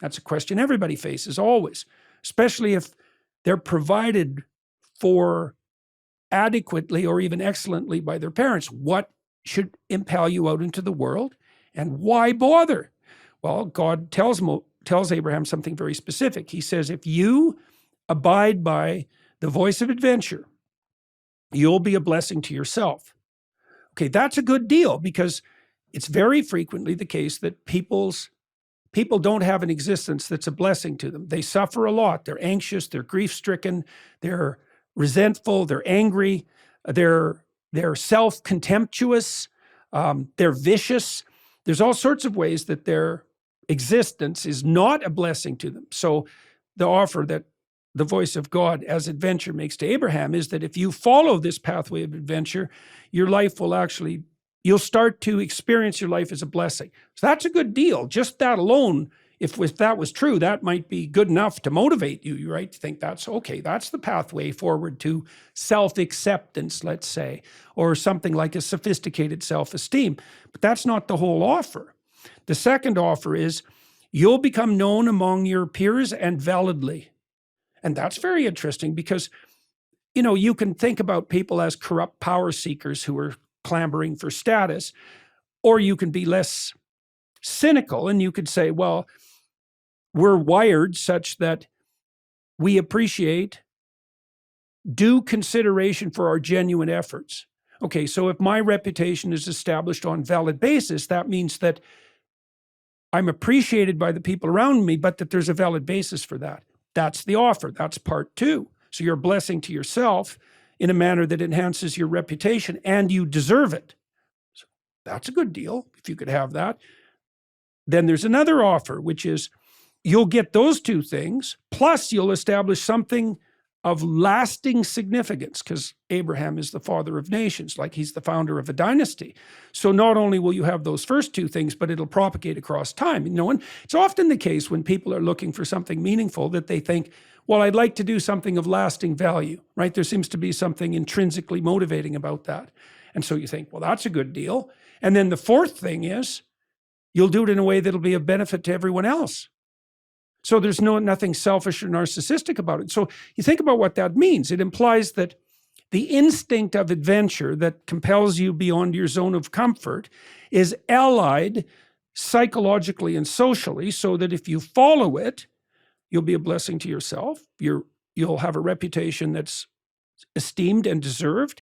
That's a question everybody faces always, especially if they're provided for adequately or even excellently by their parents. What should impel you out into the world, and why bother? Well, God tells Abraham something very specific. He says, if you abide by the voice of adventure, you'll be a blessing to yourself. Okay, that's a good deal, because it's very frequently the case that people don't have an existence that's a blessing to them. They suffer a lot. They're anxious, they're grief-stricken, they're resentful, they're angry, they're self-contemptuous, they're vicious. There's all sorts of ways that their existence is not a blessing to them. So the offer that the voice of God as adventure makes to Abraham is that if you follow this pathway of adventure, your life will actually, you'll start to experience your life as a blessing. So that's a good deal. Just that alone, if that was true, that might be good enough to motivate you, right? To think that's okay, that's the pathway forward to self-acceptance, let's say, or something like a sophisticated self-esteem. But that's not the whole offer. The second offer is you'll become known among your peers and validly. And that's very interesting, because, you know, you can think about people as corrupt power seekers who are clamoring for status, or you can be less cynical and you could say, well, we're wired such that we appreciate due consideration for our genuine efforts. Okay, so if my reputation is established on valid basis, that means that I'm appreciated by the people around me, but that there's a valid basis for that. That's the offer. That's part two. So you're a blessing to yourself in a manner that enhances your reputation, and you deserve it. So that's a good deal if you could have that. Then there's another offer, which is you'll get those two things, plus you'll establish something of lasting significance, because Abraham is the father of nations, like he's the founder of a dynasty. So not only will you have those first two things, but it'll propagate across time. You know, and it's often the case when people are looking for something meaningful that they think, well, I'd like to do something of lasting value, right? There seems to be something intrinsically motivating about that. And so you think, well, that's a good deal. And then the fourth thing is you'll do it in a way that'll be of benefit to everyone else. So there's nothing selfish or narcissistic about it. So you think about what that means. It implies that the instinct of adventure that compels you beyond your zone of comfort is allied psychologically and socially, so that if you follow it, you'll be a blessing to yourself. You'll have a reputation that's esteemed and deserved,